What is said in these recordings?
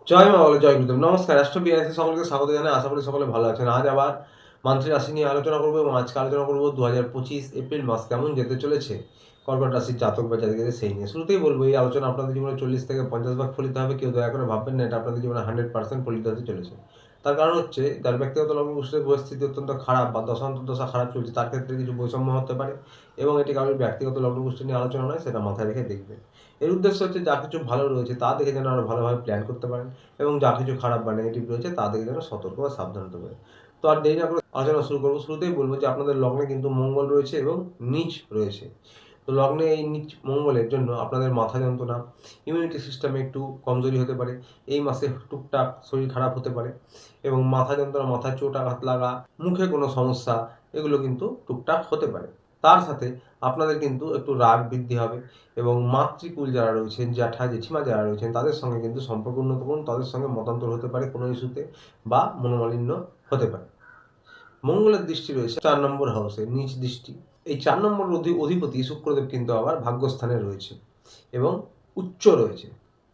জয় মা বলো, জয় গুরুদেব। নমস্কার, রাষ্ট্র বিআরসি সকলকে স্বাগত জানাই। আশা করি সকলে ভালো আছেন। আজ আবার মান্থলি রাশি নিয়ে আলোচনা করবো এবং আজকে আলোচনা করবো 2025 এপ্রিল মাস কেমন যেতে চলেছে কর্কট রাশির জাতক বা জাতিকাদের সেই নিয়ে। শুরুতেই বলবো, এই আলোচনা আপনাদের জীবনে 40 থেকে 50 ভাগ ফলিত হবে। কেউ দয়া করে ভাববেন না এটা আপনাদের জীবনে 100% ফলিত হতে চলেছে। তার কারণ হচ্ছে, যার ব্যক্তিগত লগ্ন কুষ্ঠের পরিস্থিতি অত্যন্ত খারাপ বা দশা খারাপ চলছে, তার ক্ষেত্রে কিছু বৈষম্য হতে পারে এবং এটি কারোর ব্যক্তিগত লগ্ন কুষ্ঠি নিয়ে আলোচনা নয়, সেটা মাথায় রেখে দেখবেন। এর উদ্দেশ্য হচ্ছে যা কিছু ভালো রয়েছে তা দেখে যেন আরও ভালোভাবে প্ল্যান করতে পারেন এবং যা কিছু খারাপ বা নেগেটিভ রয়েছে তা দেখে যেন সতর্ক বা সাবধান হতে পারে। তো আর দেরি না করে আলোচনা শুরু করবো। শুরুতেই বলবো যে আপনাদের লগ্নে কিন্তু মঙ্গল রয়েছে এবং নীচ রয়েছে। তো লগ্নে এই নীচ মঙ্গলের জন্য আপনাদের মাথা যন্ত্রণা, ইমিউনিটি সিস্টেমে একটু কমজোরি হতে পারে। এই মাসে টুকটাক শরীর খারাপ হতে পারে এবং মাথা যন্ত্রণা, মাথায় চোট আঘাত লাগা, মুখে কোনো সমস্যা, এগুলো কিন্তু টুকটাক হতে পারে। তার সাথে আপনাদের কিন্তু একটু রাগ বৃদ্ধি হবে এবং মাতৃকুল যারা রয়েছেন, জ্যাঠা জেঠিমা যারা রয়েছেন, তাদের সঙ্গে কিন্তু সম্পর্ক উন্নত করুন। তাদের সঙ্গে মতান্তর হতে পারে কোনো ইস্যুতে বা মনোমালিন্য হতে পারে। মঙ্গলের দৃষ্টি রয়েছে 4 নম্বর হাউসে, নিচ দৃষ্টি। এই 4 নম্বর অধিপতি শুক্রদেব কিন্তু আবার ভাগ্যস্থানে রয়েছে এবং উচ্চ রয়েছে,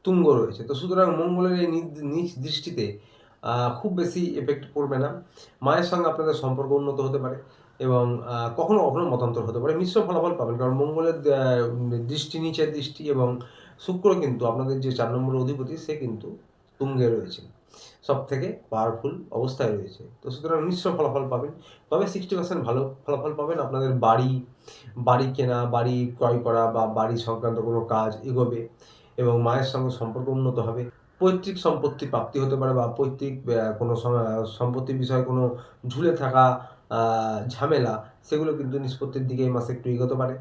তুঙ্গ রয়েছে। তো সুতরাং মঙ্গলের এই নিচ দৃষ্টিতে খুব বেশি এফেক্ট পড়বে না। মায়ের সঙ্গে আপনাদের সম্পর্ক উন্নত হতে পারে এবং কখনো কখনো মতান্তর হতে পারে। মিশ্র ফলাফল পাবেন, কারণ মঙ্গলের দৃষ্টি, নিচের দৃষ্টি এবং শুক্র কিন্তু আপনাদের যে 4 নম্বর অধিপতি, সে কিন্তু তুঙ্গে রয়েছে, সব থেকে পাওয়ারফুল অবস্থায় রয়েছে। তো সুতরাং মিশ্র ফলাফল পাবেন। তবে 60% ভালো ফলাফল পাবেন। আপনাদের বাড়ি কেনা, বাড়ি ক্রয় করা বা বাড়ি সংক্রান্ত কোনো কাজ এগোবে এবং মায়ের সঙ্গে সম্পর্ক উন্নত হবে। পৈতৃক সম্পত্তি প্রাপ্তি হতে পারে বা পৈতৃক কোনো সম্পত্তির বিষয়ে কোনো ঝুলে থাকা ঝামেলা, সেগুলো কিন্তু নিষ্পত্তির দিকে এই মাসে একটু এগোতে পারে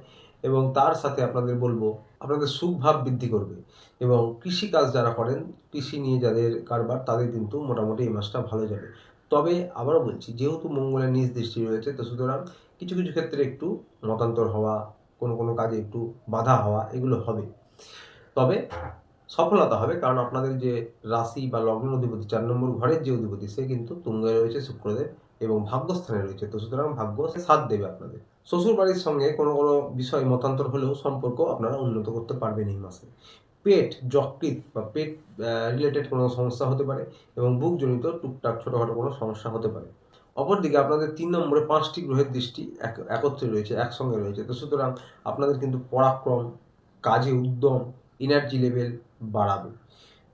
এবং তার সাথে আপনাদের বলবো, আপনাদের সুখভাব বৃদ্ধি করবে এবং কৃষিকাজ যারা করেন, কৃষি নিয়ে যাদের কারবার, তাদের কিন্তু মোটামুটি এই মাসটা ভালো যাবে। তবে আবারও বলছি, যেহেতু মঙ্গলের নিজ দৃষ্টি রয়েছে, তো সুতরাং কিছু কিছু ক্ষেত্রে একটু মতান্তর হওয়া, কোনো কোনো কাজে একটু বাধা হওয়া, এগুলো হবে। তবে সফলতা হবে, কারণ আপনাদের যে রাশি বা লগ্ন অধিপতি, 4 নম্বর ঘরের যে অধিপতি, সে কিন্তু তুঙ্গে রয়েছে শুক্রদেব এবং ভাগ্যস্থানে রয়েছে। তো সুতরাং ভাগ্য সাথ দেবে আপনাদের। শ্বশুর বাড়ির সঙ্গে কোনো কোনো বিষয় মতান্তর হলেও সম্পর্ক আপনারা উন্নত করতে পারবেন এই মাসে। পেট, যকৃৎ বা পেট রিলেটেড কোনো সমস্যা হতে পারে এবং বুকজনিত টুকটাক ছোটোখাটো কোনো সমস্যা হতে পারে। অপরদিকে আপনাদের 3 নম্বরে 5টি গ্রহের দৃষ্টি একত্রে রয়েছে, একসঙ্গে রয়েছে। তো সুতরাং আপনাদের কিন্তু পরাক্রম, কাজে উদ্যম, এনার্জি লেভেল বাড়াবে।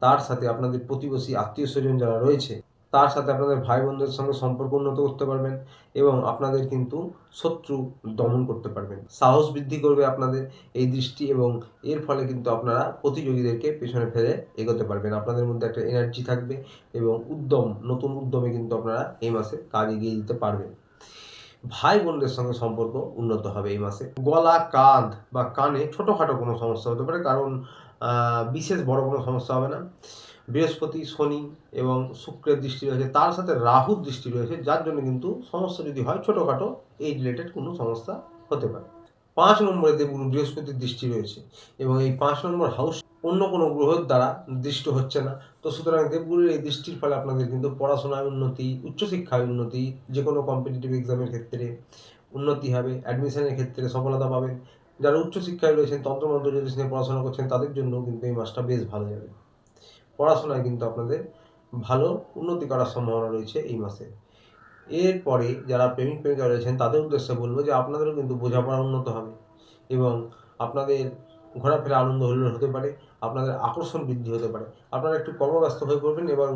তার সাথে আপনাদের প্রতিবেশী আত্মীয়-স্বজন যারা রয়েছে, তার সাথে আপনাদের ভাই বোনদের সঙ্গে সম্পর্ক উন্নত করতে পারবেন এবং আপনাদের কিন্তু শত্রু দমন করতে পারবেন। সাহস বৃদ্ধি করবে আপনাদের এই দৃষ্টি এবং এর ফলে কিন্তু আপনারা প্রতিযোগীদেরকে পেছনে ফেলে এগোতে পারবেন। আপনাদের মধ্যে একটা এনার্জি থাকবে এবং নতুন উদ্যমে কিন্তু আপনারা এই মাসে কাজ এগিয়ে দিতে পারবেন। ভাই বোনদের সঙ্গে সম্পর্ক উন্নত হবে এই মাসে। গলা, কাঁধ বা কানে ছোটোখাটো কোনো সমস্যা হতে পারে, কারণ বিশেষ বড় কোনো সমস্যা হবে না। বৃহস্পতি, শনি এবং শুক্রের দৃষ্টি রয়েছে, তার সাথে রাহুর দৃষ্টি রয়েছে, যার জন্য কিন্তু সমস্যা যদি হয় ছোটোখাটো এই রিলেটেড কোনো সমস্যা হতে পারে। 5 নম্বরে দেবগুরু বৃহস্পতির দৃষ্টি রয়েছে এবং এই 5 নম্বর হাউস অন্য কোনো গ্রহের দ্বারা দৃষ্ট হচ্ছে না। তো সুতরাং দেবগুরুর এই দৃষ্টির ফলে আপনাদের কিন্তু পড়াশোনায় উন্নতি, উচ্চশিক্ষায় উন্নতি, যে কোনো কম্পিটিটিভ এক্সামের ক্ষেত্রে উন্নতি হবে, অ্যাডমিশনের ক্ষেত্রে সফলতা পাবেন। যারা উচ্চশিক্ষায় রয়েছেন, তন্ত্রমন্ত্র জ্যোতিষ নিয়ে পড়াশোনা করছেন, তাদের জন্যও কিন্তু এই মাসটা বেশ ভালো যাবে। পড়াশোনায় কিন্তু আপনাদের ভালো উন্নতি করার সম্ভাবনা রয়েছে এই মাসে। এরপরে যারা প্রেমিকা রয়েছেন, তাদের উদ্দেশ্যে বলবো যে আপনাদেরও কিন্তু বোঝাপড়া উন্নত হবে এবং আপনাদের ঘোরাফেরা আনন্দ হুল্লোড় হতে পারে, আপনাদের আকর্ষণ বৃদ্ধি হতে পারে। আপনারা একটু কর্মব্যস্ত হয়ে পড়বেন এবং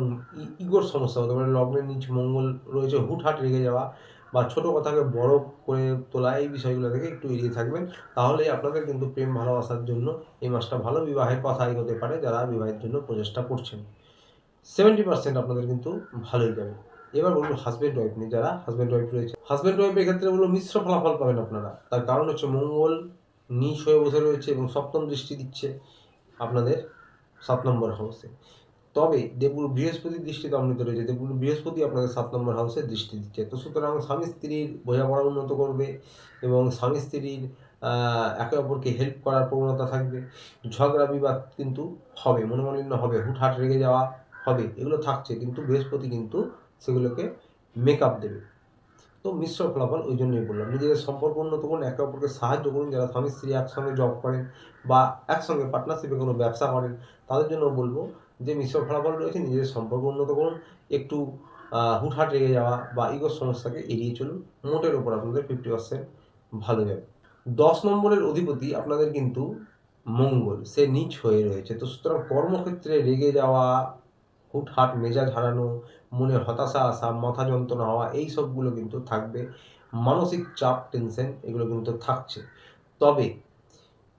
ইগোর সমস্যা হতে পারে। লগ্নের নিচ মঙ্গল রয়েছে, হুটহাট রেগে যাওয়া বা ছোট কথাকে বড় করে তোলা, এই বিষয়গুলো থেকে একটু এড়িয়ে থাকবেন। তাহলেই আপনাদের কিন্তু প্রেম ভালোবাসার জন্য এই মাসটা ভালো, বিবাহের কথা এগোতে পারে যারা বিবাহের জন্য প্রচেষ্টা করছেন। 70% আপনাদের কিন্তু ভালোই যাবে। এবার বলবো হাজব্যান্ড ওয়াইফ নিয়ে, যারা হাজব্যান্ড ওয়াইফ রয়েছে, হাজব্যান্ড ওয়াইফের ক্ষেত্রে বলবো মিশ্র ফলাফল পাবেন আপনারা। তার কারণ হচ্ছে মঙ্গল নিচ হয়ে বসে রয়েছে এবং সপ্তম দৃষ্টি দিচ্ছে আপনাদের 7 নম্বর হাউসে। তবে দেবগুরু বৃহস্পতির দৃষ্টি দমনিত রয়েছে, দেবগুরু বৃহস্পতি আপনাদের 7 নম্বর হাউসে দৃষ্টি দিচ্ছে। তো সুতরাং স্বামী স্ত্রীর বোঝাপড়া উন্নত করবে এবং স্বামী স্ত্রীর একে অপরকে হেল্প করার প্রবণতা থাকবে। ঝগড়া বিবাদ কিন্তু হবে, মনোমালিন্য হবে, হুটহাট রেগে যাওয়া হবে, এগুলো থাকছে, কিন্তু বৃহস্পতি কিন্তু সেগুলোকে মেকআপ দেবে। তো মিশ্র ফলাফল ওই জন্যই বললাম। নিজেদের সম্পর্ক উন্নত করুন, একে অপরকে সাহায্য করুন। যারা স্বামী স্ত্রী একসঙ্গে জব করেন বা একসঙ্গে পার্টনারশিপে কোনো ব্যবসা করেন, তাদের জন্য বলবো যে মিশ্র ফলাফল রয়েছে নিজেদের সম্পর্ক উন্নত করুন, একটু হুটহাট রেগে যাওয়া বা ইগোর সমস্যাকে এড়িয়ে চলুন, মোটের ওপর আপনাদের 50% ভালো যাবে। 10 নম্বরের অধিপতি আপনাদের কিন্তু মঙ্গল, সে নীচ হয়ে রয়েছে। তো সুতরাং কর্মক্ষেত্রে রেগে যাওয়া, হুটহাট মেজাজ হারানো, মনে হতাশা আসা, মাথা যন্ত্রণা হওয়া, এই সবগুলো কিন্তু থাকবে। মানসিক চাপ, টেনশন এগুলো কিন্তু থাকছে। তবে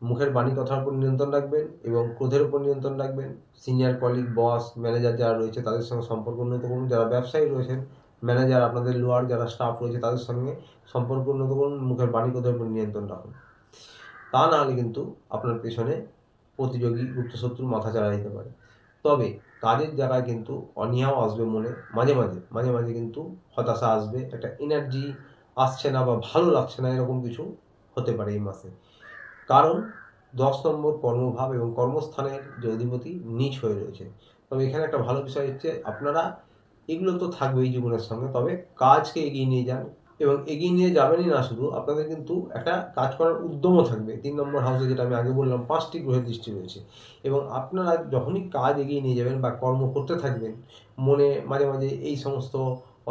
মুখের বাণী কথার উপর নিয়ন্ত্রণ রাখবেন এবং ক্রোধের উপর নিয়ন্ত্রণ রাখবেন। সিনিয়র কলিগ, বস, ম্যানেজার যারা রয়েছে তাদের সঙ্গে সম্পর্ক উন্নত করুন। যারা ব্যবসায়ী রয়েছেন, ম্যানেজার, আপনাদের লোয়ার যারা স্টাফ রয়েছে তাদের সঙ্গে সম্পর্ক উন্নত করুন। মুখের বাণী ক্রোধের উপর নিয়ন্ত্রণ রাখুন। তা না হলে কিন্তু আপনার পেছনে প্রতিযোগী, গুপ্তশত্রু মাথা চাড়া দিতে পারে। তবে কাজের জায়গায় কিন্তু অনীহাও আসবে মনে, মাঝে মাঝে কিন্তু হতাশা আসবে, একটা এনার্জি আসছে না বা ভালো লাগছে না, এরকম কিছু হতে পারে এই মাসে। কারণ 10 নম্বর কর্মভাব এবং কর্মস্থানের যে অধিপতি নীচ হয়ে রয়েছে। তবে এখানে একটা ভালো বিষয় হচ্ছে আপনারা এগুলো তো থাকবেই জীবনের সঙ্গে, তবে কাজকে এগিয়ে নিয়ে যান এবং এগিয়ে নিয়ে যাবেনই না শুধু, আপনাদের কিন্তু একটা কাজ করার উদ্যমও থাকবে। 3 নম্বর হাউসে যেটা আমি আগে বললাম 5টি গ্রহের দৃষ্টি রয়েছে এবং আপনারা যখনই কাজ এগিয়ে নিয়ে যাবেন বা কর্ম করতে থাকবেন, মনে মাঝে এই সমস্ত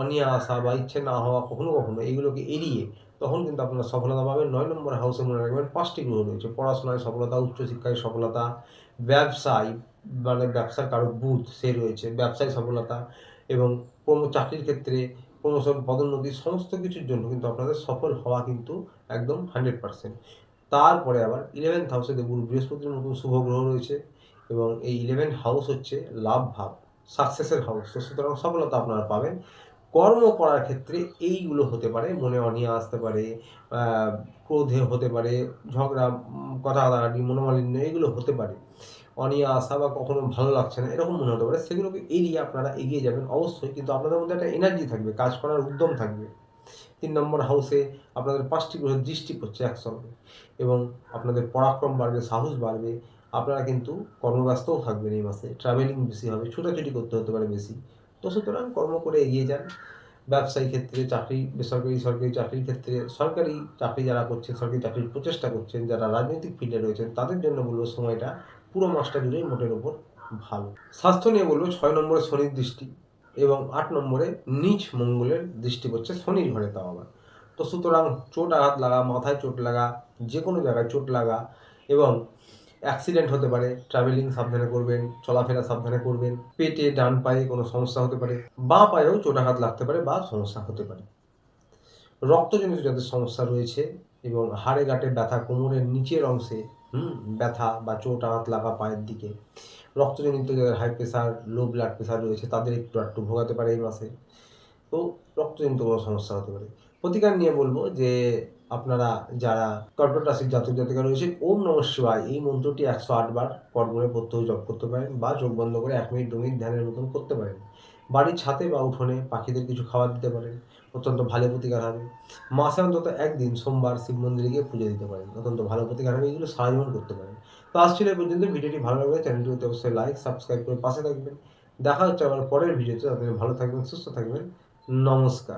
অনীহা আসা বা ইচ্ছে না হওয়া কখনো এইগুলোকে এড়িয়ে তখন কিন্তু আপনারা সফলতা পাবেন। 9 নম্বর হাউসে মনে রাখবেন 5টি গ্রহ রয়েছে। পড়াশোনায় সফলতা, উচ্চশিক্ষায় সফলতা, ব্যবসায় মানে ব্যবসার কারক বুধ সে রয়েছে, ব্যবসায় সফলতা এবং চাকরির ক্ষেত্রে প্রমোশন, পদোন্নতি সমস্ত কিছুর জন্য কিন্তু আপনাদের সফল হওয়া কিন্তু একদম 100%। তারপরে আবার 11th হাউসে দেবগুরু বৃহস্পতির মতন শুভ গ্রহ রয়েছে এবং এই 11th হাউস হচ্ছে লাভ ভাব, সাকসেসের হাউস। তো সুতরাং সফলতা আপনারা পাবেন। কর্ম করার ক্ষেত্রে এইগুলো হতে পারে, মনে অনীহা আসতে পারে, ক্রোধে হতে পারে, ঝগড়া, কথা কাটাকাটি, মনোমালিন্য এগুলো হতে পারে। অনীহা আসা বা কখনো ভালো লাগছে না এরকম মনে হতে পারে, সেগুলোকে এড়িয়ে আপনারা এগিয়ে যাবেন অবশ্যই, কিন্তু আপনাদের মধ্যে একটা এনার্জি থাকবে, কাজ করার উদ্যম থাকবে। 3 নম্বর হাউসে আপনাদের 5টি গ্রহের দৃষ্টি পড়ছে একসঙ্গে এবং আপনাদের পরাক্রম বাড়বে, সাহস বাড়বে। আপনারা কিন্তু কর্মব্যস্তও থাকবেন এই মাসে, ট্রাভেলিং বেশি হবে, ছোটাছুটি করতে হতে পারে বেশি। তো সুতরাং কর্ম করে এগিয়ে যান। ব্যবসায়ী ক্ষেত্রে, চাকরি, বেসরকারি, সরকারি চাকরির ক্ষেত্রে, সরকারি চাকরি যারা করছেন, সরকারি চাকরির প্রচেষ্টা করছেন, যারা রাজনৈতিক ফিল্ডে রয়েছেন তাদের জন্য বলবো সময়টা পুরো মাসটা জুড়েই মোটের ওপর ভালো। স্বাস্থ্য নিয়ে বলবো 6 নম্বরে শনির দৃষ্টি এবং 8 নম্বরে নীচ মঙ্গলের দৃষ্টি পড়ছে শনির ঘরে, তাও আবার। তো সুতরাং চোট আঘাত লাগা, মাথায় চোট লাগা, যে কোনো জায়গায় চোট লাগা এবং অ্যাক্সিডেন্ট হতে পারে, ট্রাভেলিং সাবধানে করবেন, চলাফেরা সাবধানে করবেন, পেটে, ডান পায়ে কোনো সমস্যা হতে পারে, বাঁ পায়েও চোটাঘাত লাগতে পারে বা সমস্যা হতে পারে। রক্তজনিত যাদের সমস্যা রয়েছে এবং হাড়ে গাঁটে ব্যথা, কোমরের নিচের অংশে ব্যথা বা চোট আঘাত লাগা পায়ের দিকে, রক্তজনিত যাদের high pressure, low blood pressure রয়েছে তাদের একটু ভোগাতে পারে এই মাসে। তো রক্তজনিত কোনো সমস্যা হতে পারে। প্রতিকার নিয়ে বলবো যে আপনারা যারা কর্কট রাশির জাতক জাতিকা রয়েছে, ওম নমঃ শিবায় এই মন্ত্রটি 108 বার পর করে প্রত্যহ জপ করতে পারেন বা চোখ বন্ধ করে 1 মিনিট 2 মিনিট ধ্যানের মতন করতে পারেন। বাড়ির ছাদে বা উঠোনে পাখিদের কিছু খাবার দিতে পারেন, অত্যন্ত ভালো প্রতিকার হবে। মাসে অন্তত একদিন সোমবার শিব মন্দিরে গিয়ে পুজো দিতে পারেন, অত্যন্ত ভালো প্রতিকার হবে। এগুলো সারা জীবন করতে পারেন। তো আজ ছিল এই পর্যন্ত। ভিডিওটি ভালো লাগলে চ্যানেলটিতে অবশ্যই লাইক, সাবস্ক্রাইব করে পাশে থাকবেন। দেখা হচ্ছে আবার পরের ভিডিওতে। আপনারা ভালো থাকবেন, সুস্থ থাকবেন। নমস্কার।